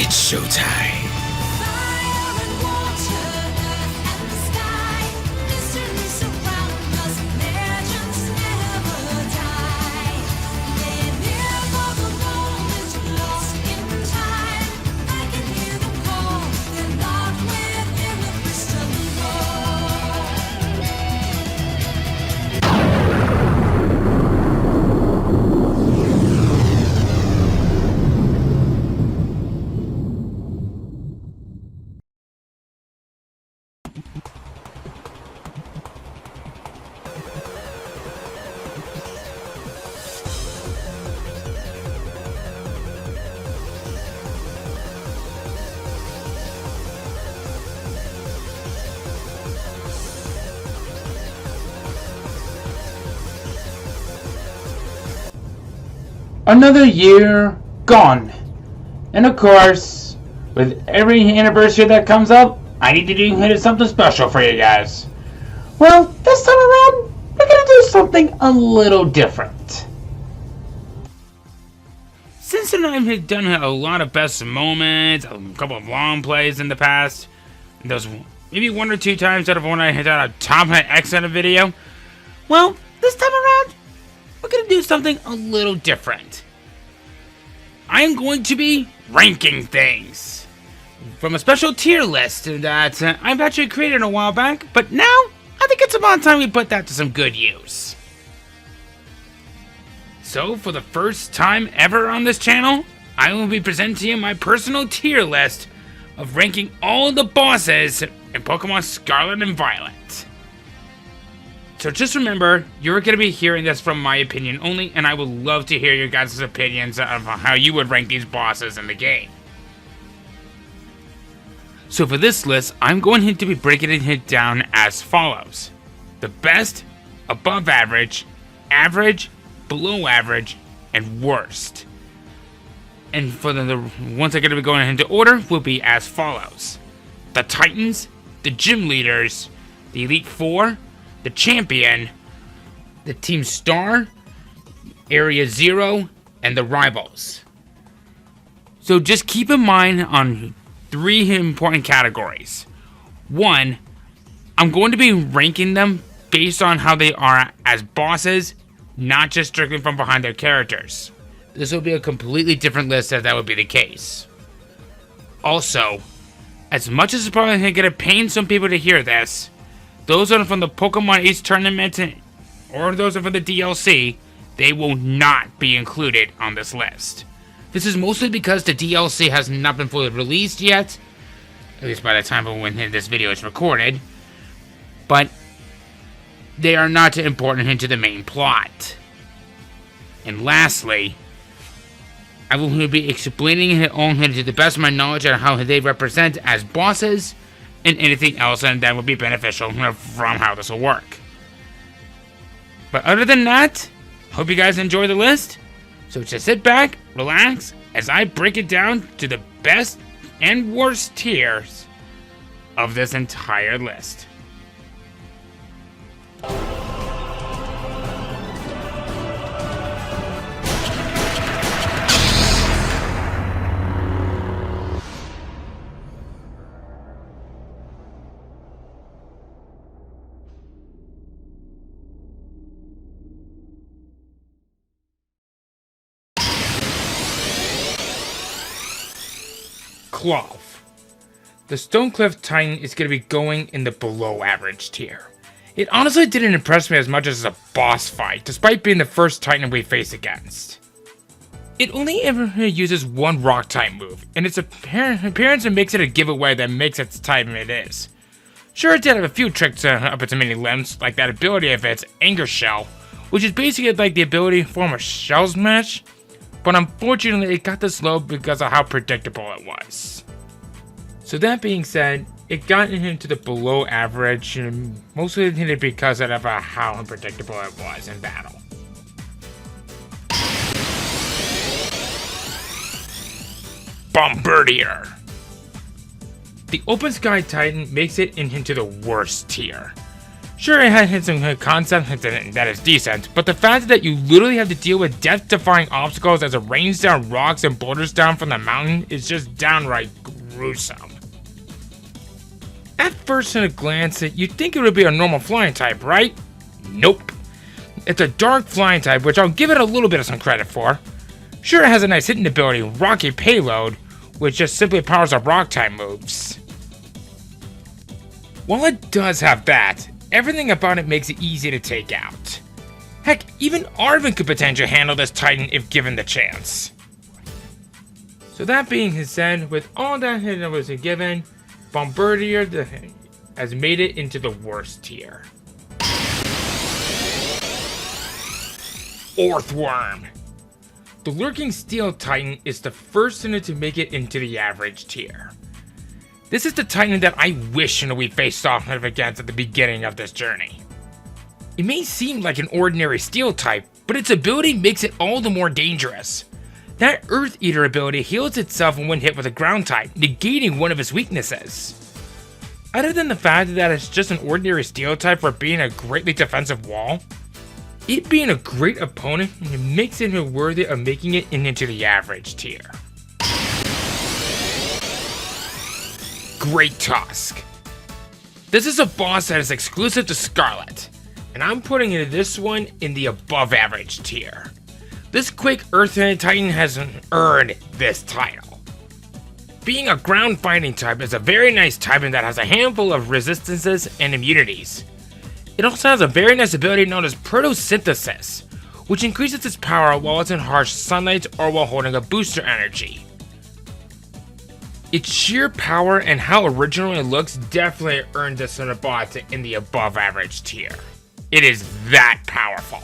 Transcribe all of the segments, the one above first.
It's showtime. Another year gone. And of course, with every anniversary that comes up, I need to do something special for you guys. Well, this time around, we're gonna do something a little different. Since I've done a lot of best moments, a couple of long plays in the past, those maybe one or two times out of when I had done a top X on a video, well, this time around, we're going to do something a little different. I am going to be ranking things from a special tier list that I've actually created a while back, but now I think it's about time we put that to some good use. So, for the first time ever on this channel, I will be presenting to you my personal tier list of ranking all the bosses in Pokemon Scarlet and Violet. So just remember, you're going to be hearing this from my opinion only, and I would love to hear your guys' opinions of how you would rank these bosses in the game. So for this list, I'm going to be breaking it down as follows. The best, above average, average, below average, and worst. And for the ones that are going to be going into order will be as follows. The Titans, the Gym Leaders, the Elite Four, the Champion, the Team Star, Area Zero, and the Rivals. So just keep in mind on three important categories. One, I'm going to be ranking them based on how they are as bosses, not just strictly from behind their characters. This will be a completely different list if that would be the case. Also, as much as it's probably going to pain some people to hear this, those are from the Pokemon Ace Tournament or those are from the DLC, they will not be included on this list. This is mostly because the DLC has not been fully released yet, at least by the time of when this video is recorded, but they are not important into the main plot. And lastly, I will be explaining it all to the best of my knowledge on how they represent as bosses, and anything else that would be beneficial from how this will work. But other than that, hope you guys enjoy the list. So just sit back, relax, as I break it down to the best and worst tiers of this entire list. Cloth. The Stonecliff Titan is going to be going in the below average tier. It honestly didn't impress me as much as a boss fight, despite being the first Titan we face against. It only ever uses one rock type move, and its appearance makes it a giveaway that makes its type it is. Sure, it did have a few tricks up its many limbs, like that ability of its Anger Shell, which is basically like the ability to form a Shell Smash, but unfortunately it got this low because of how predictable it was. So that being said, it got into the below average, mostly because of how unpredictable it was in battle. Bombardier. The Open Sky Titan makes it into the worst tier. Sure, it has some concept that is decent, but the fact that you literally have to deal with death-defying obstacles as it rains down rocks and boulders down from the mountain is just downright gruesome. At first in a glance, you'd think it would be a normal flying type, right? Nope. It's a dark flying type, which I'll give it a little bit of some credit for. Sure, it has a nice hitting ability, Rocky Payload, which just simply powers up rock type moves. While it does have that, everything about it makes it easy to take out. Heck, even Arven could potentially handle this Titan if given the chance. So that being said, with all that that was given, Bombardier has made it into the worst tier. Earthworm. The Lurking Steel Titan is the first unit to make it into the average tier. This is the Titan that I wish we faced off against at the beginning of this journey. It may seem like an ordinary steel type, but its ability makes it all the more dangerous. That Earth Eater ability heals itself when hit with a ground type, negating one of its weaknesses. Other than the fact that it's just an ordinary steel type for being a greatly defensive wall, it being a great opponent makes it worthy of making it into the average tier. Great Tusk. This is a boss that is exclusive to Scarlet, and I'm putting this one in the above average tier. This quick Earth Titan has earned this title. Being a ground fighting type is a very nice type that has a handful of resistances and immunities. It also has a very nice ability known as Protosynthesis, which increases its power while it's in harsh sunlight or while holding a booster energy. Its sheer power and how original it looks definitely earned this bot in the above average tier. It is that powerful.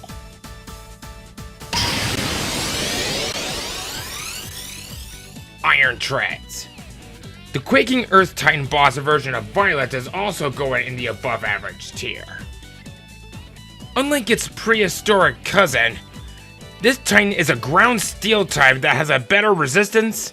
Iron Treads. The Quaking Earth Titan boss version of Violet is also going in the above average tier. Unlike its prehistoric cousin, this Titan is a ground steel type that has a better resistance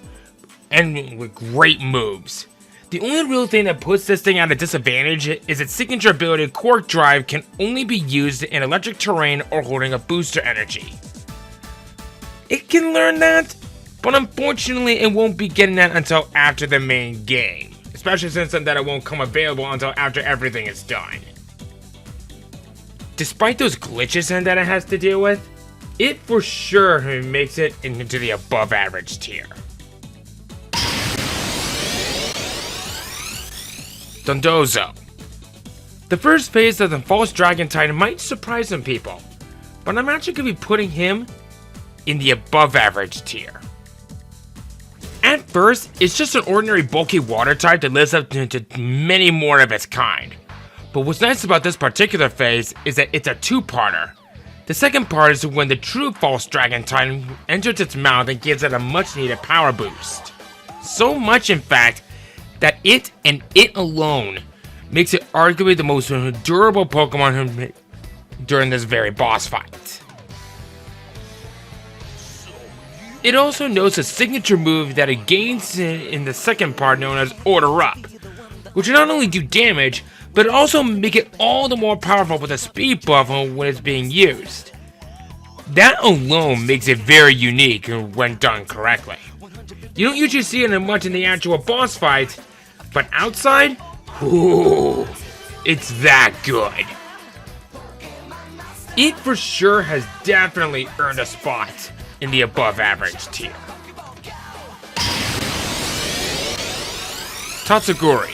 and with great moves. The only real thing that puts this thing at a disadvantage is its signature ability Quark Drive can only be used in electric terrain or holding a booster energy. It can learn that, but unfortunately it won't be getting that until after the main game, especially since that it won't come available until after everything is done. Despite those glitches that it has to deal with, it for sure makes it into the above average tier. Dondozo. The first phase of the False Dragon Titan might surprise some people, but I'm actually going to be putting him in the above average tier. At first, it's just an ordinary bulky water type that lives up to many more of its kind. But what's nice about this particular phase is that it's a two-parter. The second part is when the true False Dragon Titan enters its mouth and gives it a much needed power boost. So much in fact, that it and it alone makes it arguably the most durable Pokemon during this very boss fight. It also knows a signature move that it gains in the second part known as Order Up, which will not only do damage, but it also make it all the more powerful with a speed buff when it's being used. That alone makes it very unique when done correctly. You don't usually see it much in the actual boss fight, but outside, ooh, it's that good. It for sure has definitely earned a spot in the above average tier. Tatsuguri.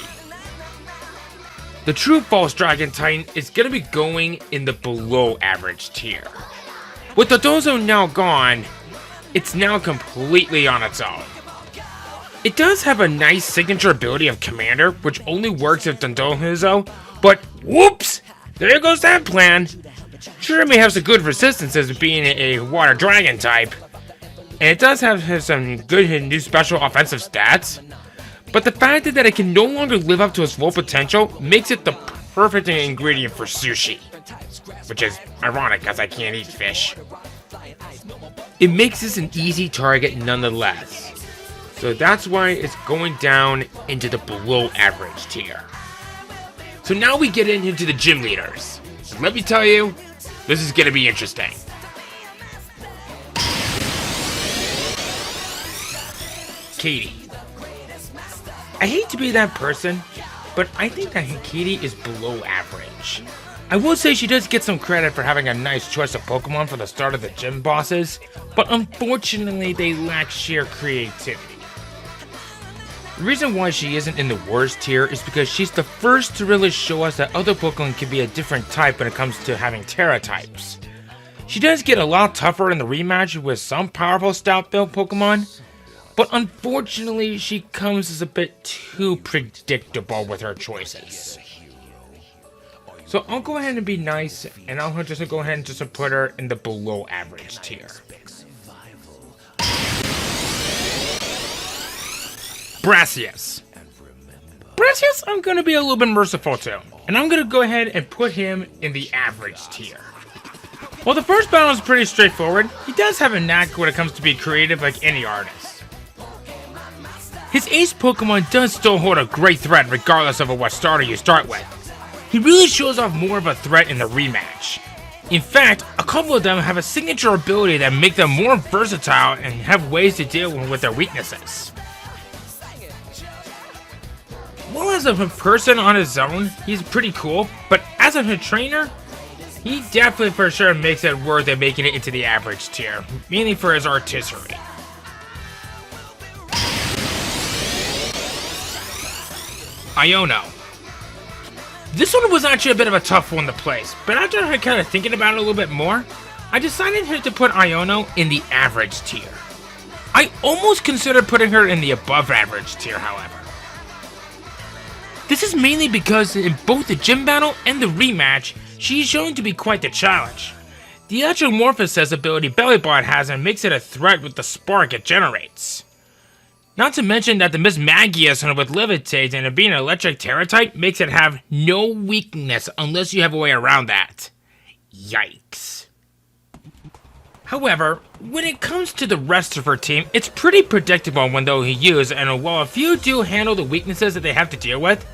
The true False Dragon Titan is going to be going in the below average tier. With Dondozo now gone, it's now completely on its own. It does have a nice signature ability of Commander, which only works with Dondozo, but whoops! There goes that plan! Sure, it may have some good resistances being a water dragon type, and it does have some good new special offensive stats, but the fact that it can no longer live up to its full potential makes it the perfect ingredient for sushi. Which is ironic because I can't eat fish. It makes this an easy target nonetheless. So that's why it's going down into the below average tier. So now we get into the gym leaders. Let me tell you, this is gonna be interesting. Katie. I hate to be that person, but I think that Katie is below average. I will say she does get some credit for having a nice choice of Pokemon for the start of the gym bosses, but unfortunately they lack sheer creativity. The reason why she isn't in the worst tier is because she's the first to really show us that other Pokemon can be a different type when it comes to having Terra types. She does get a lot tougher in the rematch with some powerful stout-built Pokemon, but unfortunately she comes as a bit too predictable with her choices. So I'll go ahead and be nice, and I'll just go ahead and just put her in the below average tier. Brassius. Brassius I'm going to be a little bit merciful to, and I'm going to go ahead and put him in the average tier. While the first battle is pretty straightforward, he does have a knack when it comes to being creative like any artist. His ace Pokemon does still hold a great threat regardless of what starter you start with. He really shows off more of a threat in the rematch. In fact, a couple of them have a signature ability that make them more versatile and have ways to deal with their weaknesses. While as a person on his own, he's pretty cool, but as a trainer, he definitely for sure makes it worth it making it into the average tier, mainly for his artistry. Iono. This one was actually a bit of a tough one to place, but after I kind of thinking about it a little bit more, I decided to put Iono in the average tier. I almost considered putting her in the above average tier, however. This is mainly because in both the gym battle and the rematch, she is shown to be quite the challenge. The Electromorphosis ability Bellybot has and makes it a threat with the spark it generates. Not to mention that the Miss Magius with Levitate and it being an electric Terra type makes it have no weakness unless you have a way around that. Yikes. However, when it comes to the rest of her team, it's pretty predictable when they'll use, and while a few do handle the weaknesses that they have to deal with,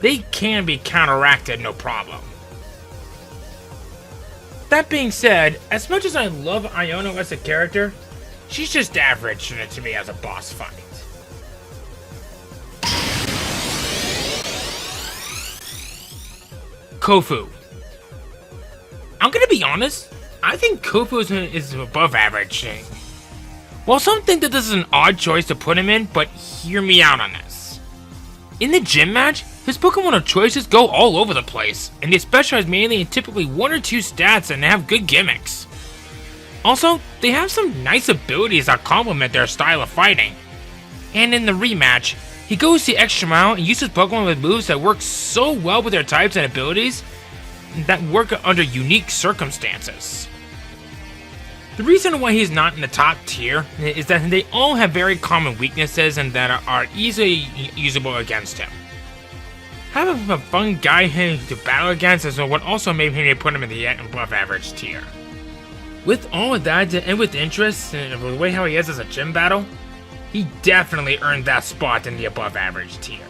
they can be counteracted no problem. That being said, as much as I love Iono as a character, she's just average to me as a boss fight. Kofu. I'm gonna be honest, I think Kofu is above average. While some think that this is an odd choice to put him in, but hear me out on this. In the gym match, his Pokemon of choices go all over the place, and they specialize mainly in typically 1 or 2 stats and have good gimmicks. Also, they have some nice abilities that complement their style of fighting. And in the rematch, he goes the extra mile and uses Pokemon with moves that work so well with their types and abilities that work under unique circumstances. The reason why he's not in the top tier is that they all have very common weaknesses and that are easily usable against him. Having a fun guy to battle against is what also made me put him in the above average tier. With all of that and with interest and the way how he is as a gym battle, he definitely earned that spot in the above average tier.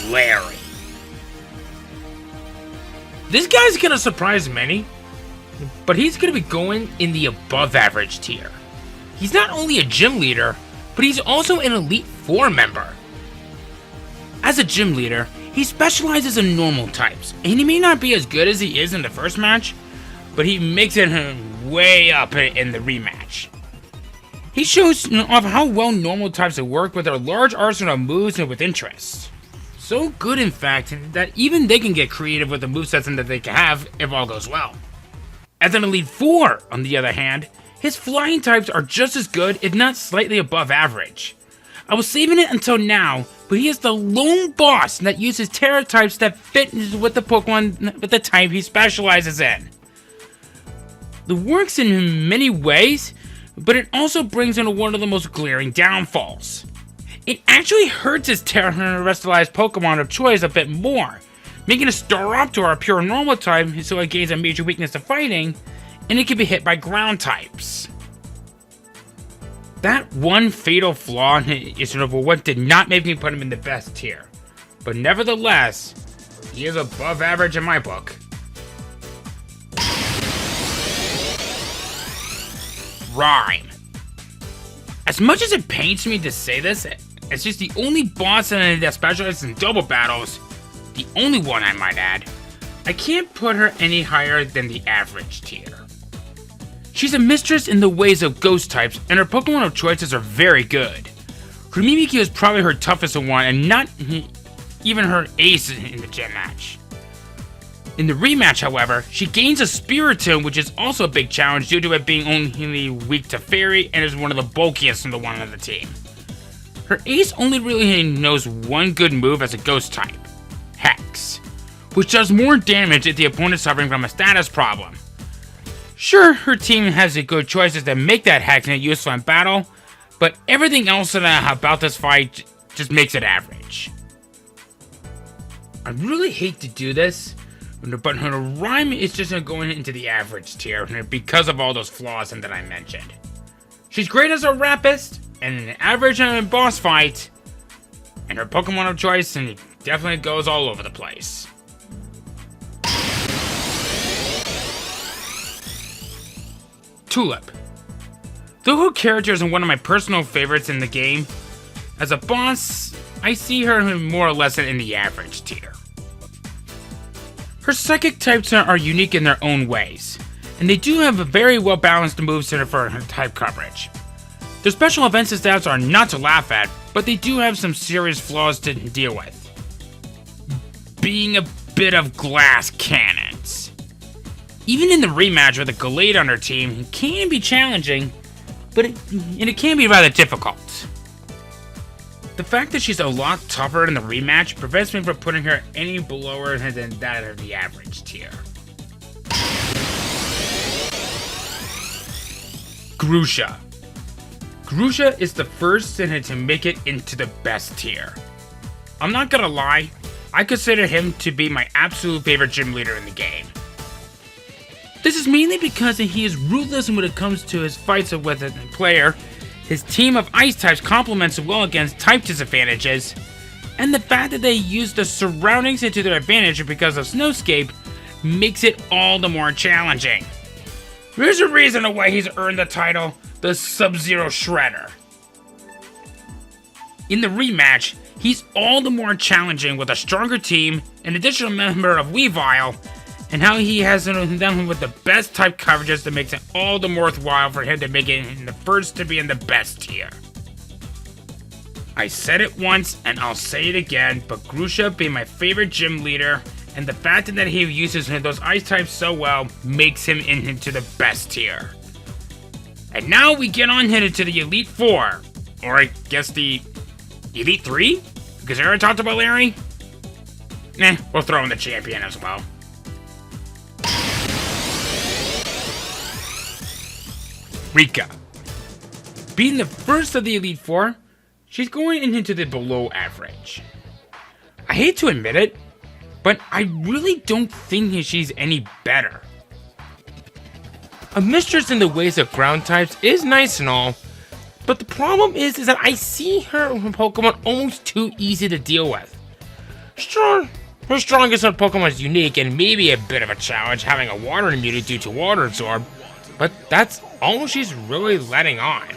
Larry. This guy's gonna surprise many, but he's gonna be going in the above average tier. He's not only a gym leader, but he's also an Elite Four member. As a gym leader, he specializes in normal types, and he may not be as good as he is in the first match, but he makes it way up in the rematch. He shows off how well normal types work with their large arsenal of moves and with interest. So good, in fact, that even they can get creative with the movesets that they can have if all goes well. As an Elite Four, on the other hand, his flying types are just as good, if not slightly above average. I was saving it until now, but he is the lone boss that uses Terra types that fit with the Pokemon with the type he specializes in. It works in many ways, but it also brings in one of the most glaring downfalls. It actually hurts his terrestrialized Pokemon of choice a bit more, making a Staraptor a pure normal type so it gains a major weakness to fighting, and it can be hit by ground types. That one fatal flaw is what did not make me put him in the best tier, but nevertheless, he is above average in my book. Rhyme. As much as it pains me to say this, it's just the only boss that specializes in double battles, the only one I might add. I can't put her any higher than the average tier. She's a mistress in the ways of ghost types, and her Pokemon of choices are very good. Her Mimikyu is probably her toughest one, and not even her ace in the gym match. In the rematch, however, she gains a Spiritomb, which is also a big challenge due to it being only weak to Fairy and is one of the bulkiest in the one on the team. Her ace only really knows one good move as a ghost type, Hex, which does more damage if the opponent is suffering from a status problem. Sure, her team has the good choices that make that Hex useful in battle, but everything else about this fight just makes it average. I really hate to do this, but her rhyme is just going into the average tier because of all those flaws that I mentioned. She's great as a rapist and an average boss fight, and her Pokemon of choice definitely goes all over the place. Tulip. Though her character is one of my personal favorites in the game, as a boss, I see her more or less in the average tier. Her psychic types are unique in their own ways, and they do have a very well balanced moveset for her type coverage. Their special events and stats are not to laugh at, but they do have some serious flaws to deal with. Being a bit of glass cannons. Even in the rematch with a Gallade on her team, it can be challenging, but it can be rather difficult. The fact that she's a lot tougher in the rematch prevents me from putting her any below her than that of the average tier. Grusha. Grusha is the first to make it into the best tier. I'm not gonna lie, I consider him to be my absolute favorite gym leader in the game. This is mainly because he is ruthless when it comes to his fights with a player. His team of ice types complements well against type disadvantages, and the fact that they use the surroundings into their advantage because of Snowscape makes it all the more challenging. There's a reason why he's earned the title, the Sub-Zero Shredder. In the rematch, he's all the more challenging with a stronger team, an additional member of Weavile, and how he has done with the best type coverages that makes it all the more worthwhile for him to make it in the first to be in the best tier. I said it once and I'll say it again, but Grusha being my favorite gym leader and the fact that he uses those ice types so well makes him into the best tier. And now we get on headed to the Elite Four, or I guess the Elite 3? Because I already talked about Larry? We'll throw in the champion as well. Rika. Being the first of the Elite Four, she's going into the below average. I hate to admit it, but I really don't think she's any better. A mistress in the ways of ground types is nice and all, but the problem is that I see her Pokemon almost too easy to deal with. Sure, her strongest Pokemon is unique and maybe a bit of a challenge having a water immunity due to Water Absorb, but that's all she's really letting on.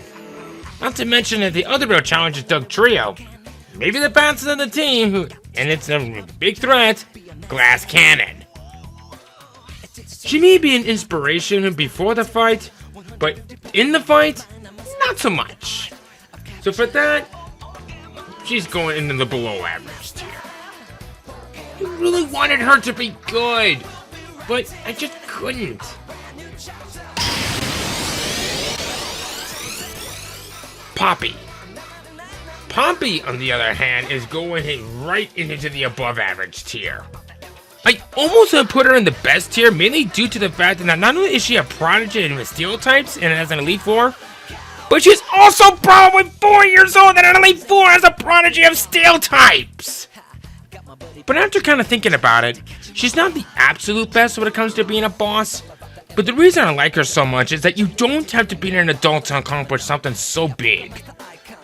Not to mention that the other real challenge is Doug Trio. Maybe the best of the team, and it's a big threat, Glass Cannon. She may be an inspiration before the fight, but in the fight, not so much. So for that, she's going into the below average tier. I really wanted her to be good, but I just couldn't. Poppy. Poppy, on the other hand, is going right into the above average tier. I almost put her in the best tier, mainly due to the fact that not only is she a prodigy in Steel types and has an Elite Four, but she's also probably 4 years old and an Elite Four has a prodigy of Steel types. But after kind of thinking about it, she's not the absolute best when it comes to being a boss. But the reason I like her so much is that you don't have to be an adult to accomplish something so big.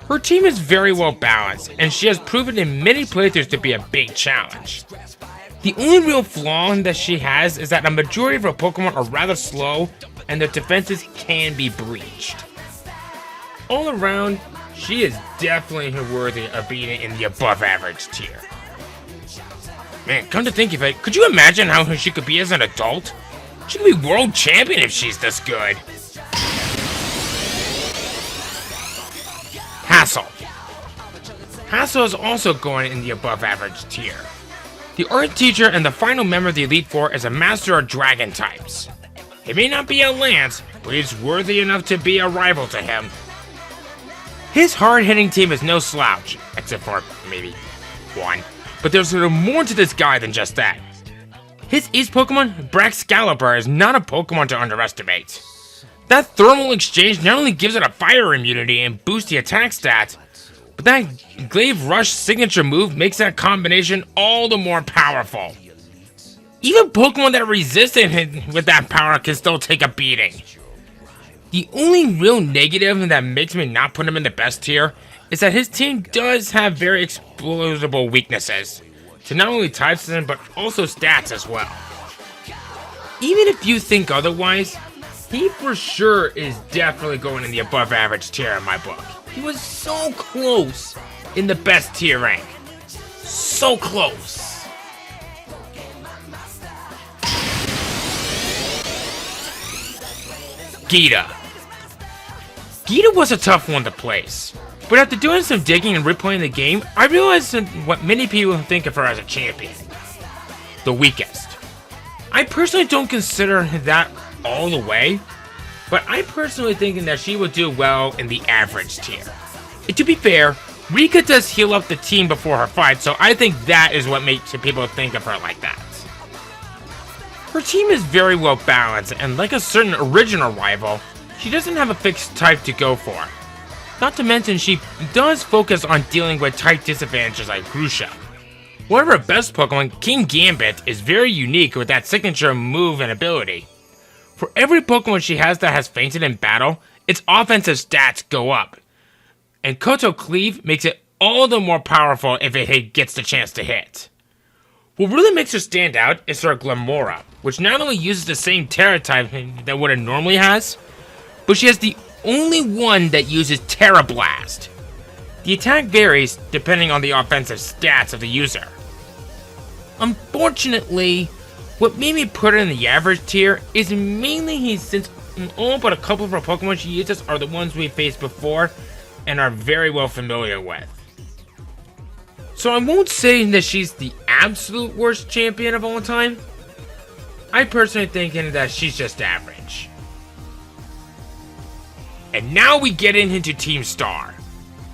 Her team is very well balanced, and she has proven in many playthroughs to be a big challenge. The only real flaw that she has is that a majority of her Pokemon are rather slow and their defenses can be breached. All around, she is definitely worthy of being in the above average tier. Man, come to think of it, could you imagine how she could be as an adult? She could be world champion if she's this good. Hassel. Hassel is also going in the above average tier. The art teacher and the final member of the Elite Four is a master of dragon types. He may not be a Lance, but he's worthy enough to be a rival to him. His hard-hitting team is no slouch, except for maybe one. But there's more to this guy than just that. His East Pokemon, Braxcalibur, is not a Pokemon to underestimate. That thermal exchange not only gives it a fire immunity and boosts the attack stats, but that Glaive Rush signature move makes that combination all the more powerful. Even Pokemon that are resistant with that power can still take a beating. The only real negative that makes me not put him in the best tier is that his team does have very explodable weaknesses to not only type system but also stats as well. Even if you think otherwise, he for sure is definitely going in the above average tier in my book. He was so close in the best tier rank. So close. Gita. Gita was a tough one to place, but after doing some digging and replaying the game, I realized what many people think of her as a champion. The weakest. I personally don't consider that all the way, but I personally think that she would do well in the average tier. And to be fair, Rika does heal up the team before her fight, so I think that is what makes people think of her like that. Her team is very well balanced, and like a certain original rival, she doesn't have a fixed type to go for. Not to mention she does focus on dealing with type disadvantages like Grusha. One of her best Pokemon, King Gambit, is very unique with that signature move and ability. For every Pokemon she has that has fainted in battle, its offensive stats go up. And Koto Cleave makes it all the more powerful if it gets the chance to hit. What really makes her stand out is her Glamora, which not only uses the same Terra type that what it normally has, but she has the only one that uses Terra Blast. The attack varies depending on the offensive stats of the user. Unfortunately, what made me put her in the average tier is mainly since all but a couple of her Pokemon she uses are the ones we faced before and are very well familiar with. So I won't say that she's the absolute worst champion of all time. I personally think that she's just average. And now we get into Team Star.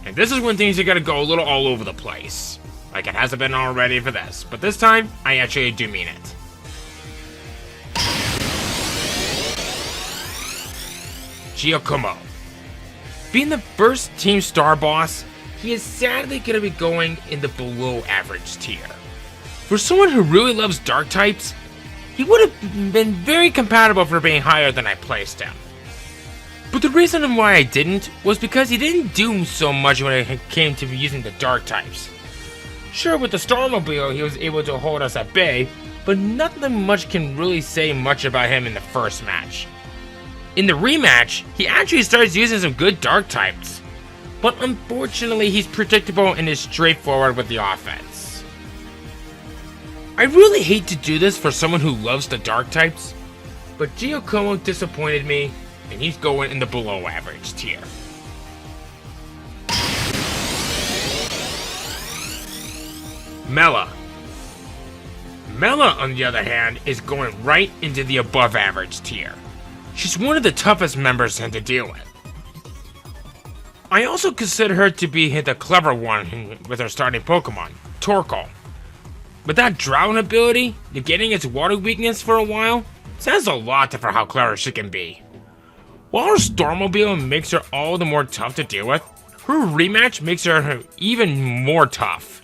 And this is when things are gonna go a little all over the place. Like it hasn't been already for this. But this time, I actually do mean it. Giacomo. Being the first Team Star boss, he is sadly going to be going in the below average tier. For someone who really loves dark types, he would have been very compatible for being higher than I placed him. But the reason why I didn't was because he didn't do so much when it came to using the dark types. Sure, with the Starmobile he was able to hold us at bay, but nothing much can really say much about him in the first match. In the rematch, he actually starts using some good dark types, but unfortunately he's predictable and is straightforward with the offense. I really hate to do this for someone who loves the dark types, but Giacomo disappointed me, and he's going in the below average tier. Mela. Mela, on the other hand, is going right into the above average tier. She's one of the toughest members to deal with. I also consider her to be the clever one with her starting Pokemon, Torkoal. With that Drown ability, negating its water weakness for a while, says a lot for how clever she can be. While her Stormobile makes her all the more tough to deal with, her rematch makes her even more tough.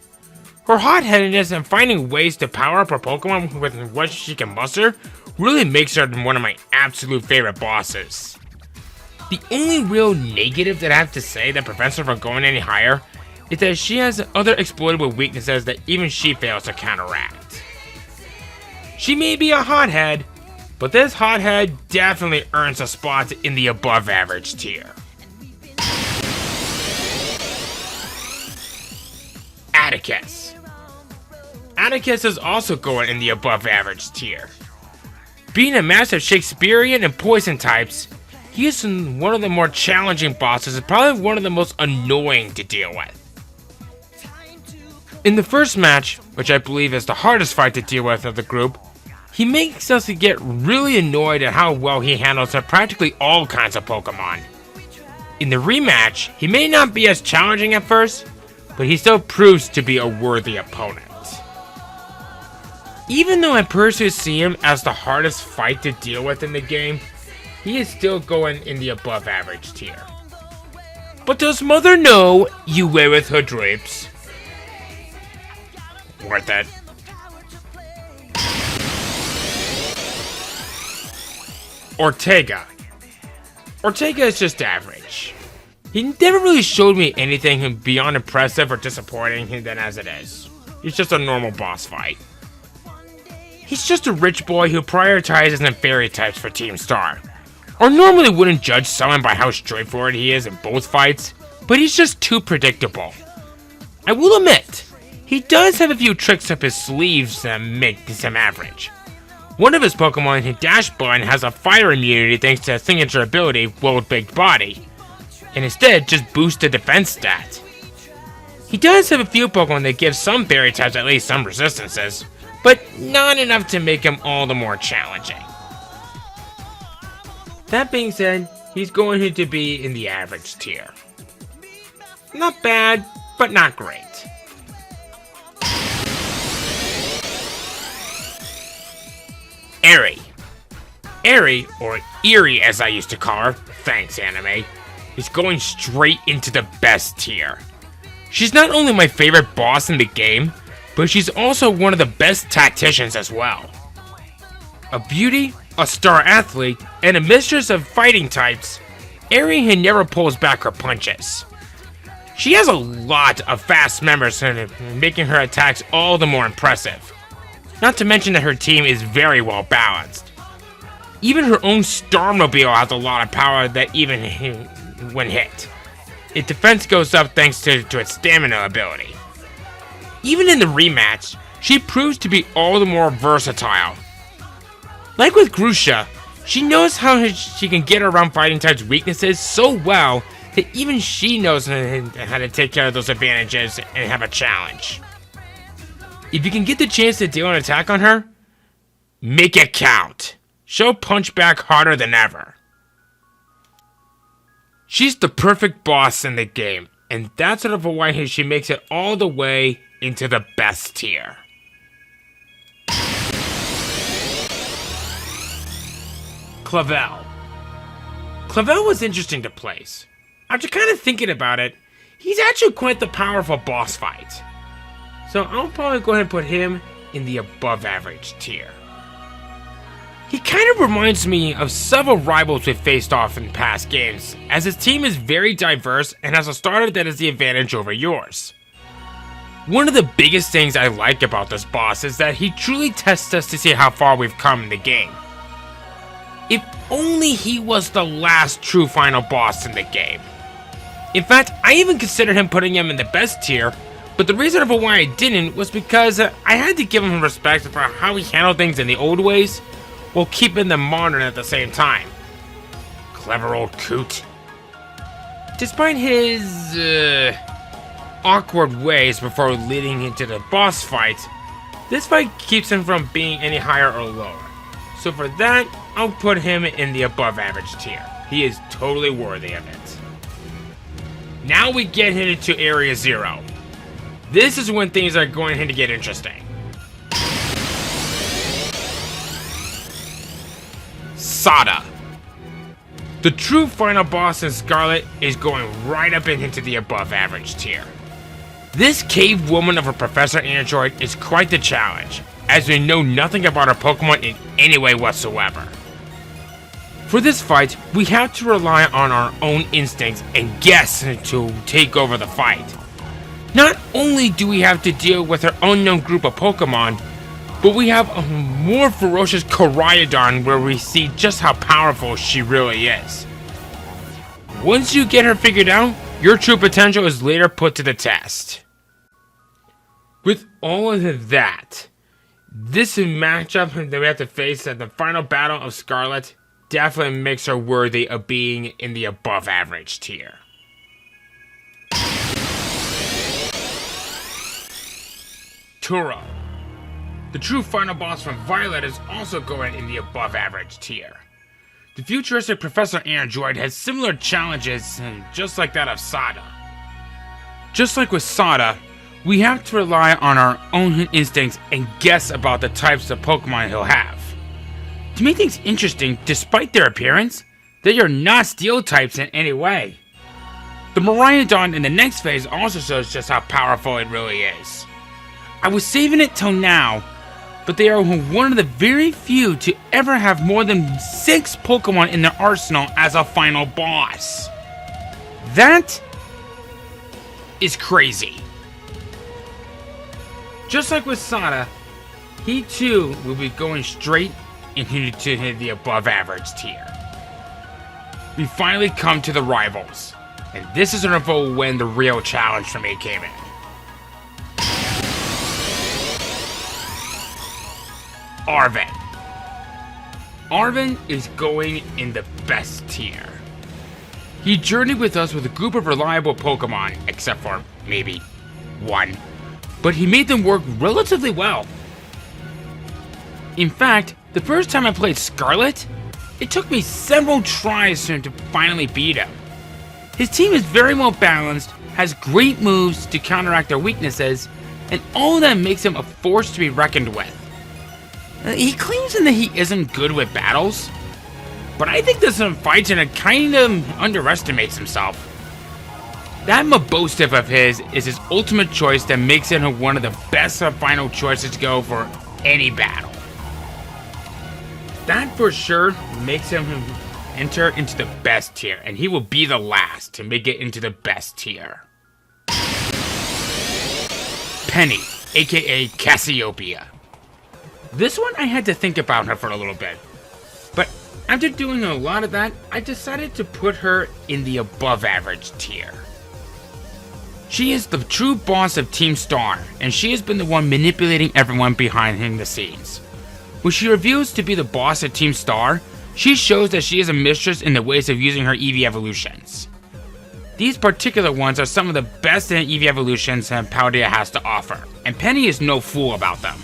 Her hot-headedness and finding ways to power up her Pokemon with what she can muster really makes her one of my absolute favorite bosses. The only real negative that I have to say that prevents her from going any higher is that she has other exploitable weaknesses that even she fails to counteract. She may be a hothead, but this hothead definitely earns a spot in the above average tier. Atticus. Atticus is also going in the above average tier. Being a master of Shakespearean and poison types, he is one of the more challenging bosses and probably one of the most annoying to deal with. In the first match, which I believe is the hardest fight to deal with of the group, he makes us get really annoyed at how well he handles practically all kinds of Pokemon. In the rematch, he may not be as challenging at first, but he still proves to be a worthy opponent. Even though I personally see him as the hardest fight to deal with in the game, he is still going in the above average tier. But does Mother know you weigh with her drapes? Worth it. Ortega. Ortega is just average. He never really showed me anything beyond impressive or disappointing than as it is. He's just a normal boss fight. He's just a rich boy who prioritizes the fairy types for Team Star. Or normally wouldn't judge someone by how straightforward he is in both fights, but he's just too predictable. I will admit, he does have a few tricks up his sleeves that make him average. One of his Pokemon, Dash Bun, has a fire immunity thanks to his signature ability, World Big Body, and instead just boosts the defense stat. He does have a few Pokemon that give some fairy types at least some resistances, but not enough to make him all the more challenging. That being said, he's going to be in the average tier. Not bad, but not great. Eri. Eri, or Eerie as I used to call her, thanks anime, is going straight into the best tier. She's not only my favorite boss in the game, but she's also one of the best tacticians as well. A beauty, a star athlete, and a mistress of fighting types, Eri never pulls back her punches. She has a lot of fast members, making her attacks all the more impressive. Not to mention that her team is very well balanced. Even her own Starmobile has a lot of power that even when hit. Its defense goes up thanks to its stamina ability. Even in the rematch, she proves to be all the more versatile. Like with Grusha, she knows how she can get around fighting types' weaknesses so well that even she knows how to take care of those advantages and have a challenge. If you can get the chance to deal an attack on her, make it count. She'll punch back harder than ever. She's the perfect boss in the game, and that's sort of why she makes it all the way into the best tier. Clavel. Clavel was interesting to place. After kind of thinking about it, he's actually quite the powerful boss fight. So I'll probably go ahead and put him in the above average tier. He kind of reminds me of several rivals we've faced off in past games, as his team is very diverse and has a starter that has the advantage over yours. One of the biggest things I like about this boss is that he truly tests us to see how far we've come in the game. If only he was the last true final boss in the game. In fact, I even considered putting him in the best tier, but the reason for why I didn't was because I had to give him respect for how he handled things in the old ways, while keeping them modern at the same time. Clever old coot. Despite his awkward ways before leading into the boss fight, this fight keeps him from being any higher or lower. So for that, I'll put him in the above average tier. He is totally worthy of it. Now we get into Area 0. This is when things are going to get interesting. Sada. The true final boss in Scarlet is going right up into the above average tier. This cave woman of a Professor Android is quite the challenge, as we know nothing about our Pokemon in any way whatsoever. For this fight, we have to rely on our own instincts and guess to take over the fight. Not only do we have to deal with our unknown group of Pokemon, But we have a more ferocious Koraidon where we see just how powerful she really is. Once you get her figured out, your true potential is later put to the test. With all of that, this matchup that we have to face at the final battle of Scarlet definitely makes her worthy of being in the above average tier. Turo. The true final boss from Violet is also going in the above average tier. The futuristic Professor Android has similar challenges, just like that of Sada. Just like with Sada, we have to rely on our own instincts and guess about the types of Pokemon he'll have. To make things interesting, despite their appearance, they are not steel types in any way. The Miraidon in the next phase also shows just how powerful it really is. I was saving it till now, but they are one of the very few to ever have more than 6 Pokemon in their arsenal as a final boss. That is crazy. Just like with Sada, he too will be going straight into the above average tier. We finally come to the rivals, and this is when the real challenge for me came in. Arven. Arven is going in the best tier. He journeyed with us with a group of reliable Pokemon, except for maybe one, but he made them work relatively well. In fact, the first time I played Scarlet, it took me several tries to finally beat him. His team is very well balanced, has great moves to counteract their weaknesses, and all of that makes him a force to be reckoned with. He claims that he isn't good with battles, but I think there's some fights and it kind of underestimates himself. That Mabostif of his is his ultimate choice that makes him one of the best final choices to go for any battle. That for sure makes him enter into the best tier, and he will be the last to make it into the best tier. Penny, aka Cassiopeia. This one I had to think about her for a little bit, but after doing a lot of that, I decided to put her in the above average tier. She is the true boss of Team Star, and she has been the one manipulating everyone behind the scenes. When she reveals to be the boss of Team Star, she shows that she is a mistress in the ways of using her EV evolutions. These particular ones are some of the best EV evolutions that Paldea has to offer, and Penny is no fool about them.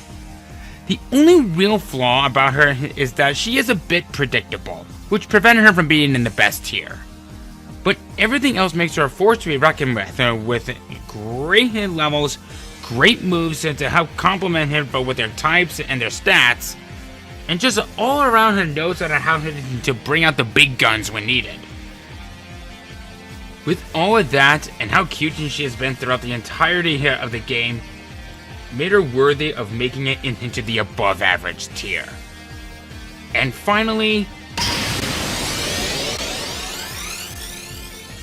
The only real flaw about her is that she is a bit predictable, which prevented her from being in the best tier. But everything else makes her a force to be reckoned with great hit levels, great moves to help complement him but with their types and their stats, and just all around her knows how to bring out the big guns when needed. With all of that and how cute she has been throughout the entirety of the game, made her worthy of making it into the above average tier. And finally,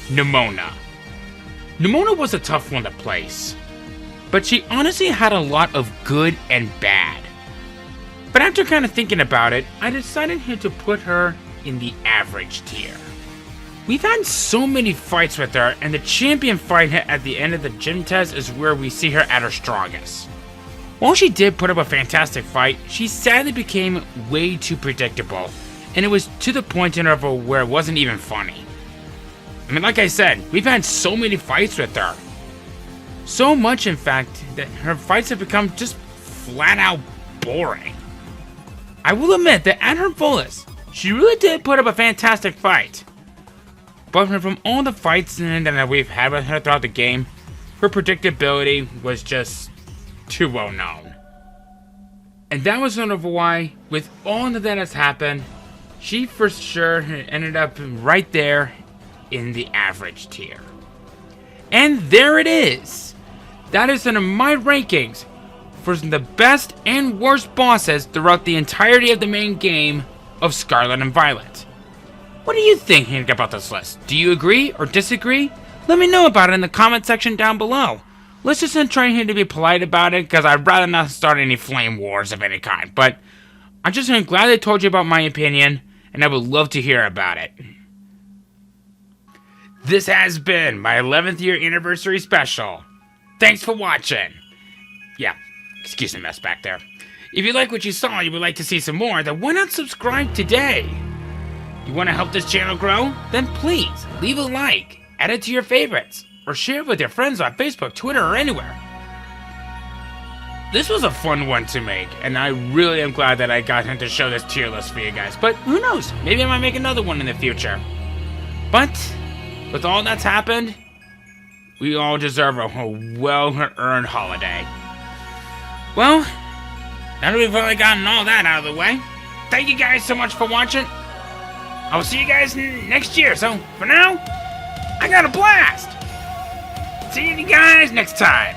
Nemona. Nemona was a tough one to place, but she honestly had a lot of good and bad. But after kind of thinking about it, I decided to put her in the average tier. We've had so many fights with her, and the champion fight at the end of the gym test is where we see her at her strongest. While she did put up a fantastic fight, she sadly became way too predictable, and it was to the point in her where it wasn't even funny. I mean, like I said, we've had so many fights with her. So much, in fact, that her fights have become just flat out boring. I will admit that at her fullest, she really did put up a fantastic fight. But from all the fights that we've had with her throughout the game, her predictability was just too well known. And that was sort of why, with all that has happened, she for sure ended up right there in the average tier. And there it is! That is one of my rankings for the best and worst bosses throughout the entirety of the main game of Scarlet and Violet. What do you think about this list? Do you agree or disagree? Let me know about it in the comment section down below. let's just try here to be polite about it, because I'd rather not start any flame wars of any kind. But I'm just glad I told you about my opinion, and I would love to hear about it. This has been my 11th year anniversary special. Thanks for watching. Yeah, excuse the mess back there. If you like what you saw and you would like to see some more, then why not subscribe today? You want to help this channel grow? Then please leave a like, add it to your favorites, or share it with your friends on Facebook, Twitter, or anywhere. This was a fun one to make, and I really am glad that I got him to show this tier list for you guys. But who knows? Maybe I might make another one in the future. But with all that's happened, we all deserve a well-earned holiday. Well, now that we've really gotten all that out of the way, thank you guys so much for watching. I will see you guys next year. So for now, I got a blast. See you guys next time.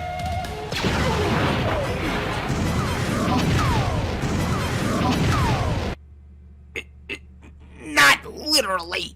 Not literally.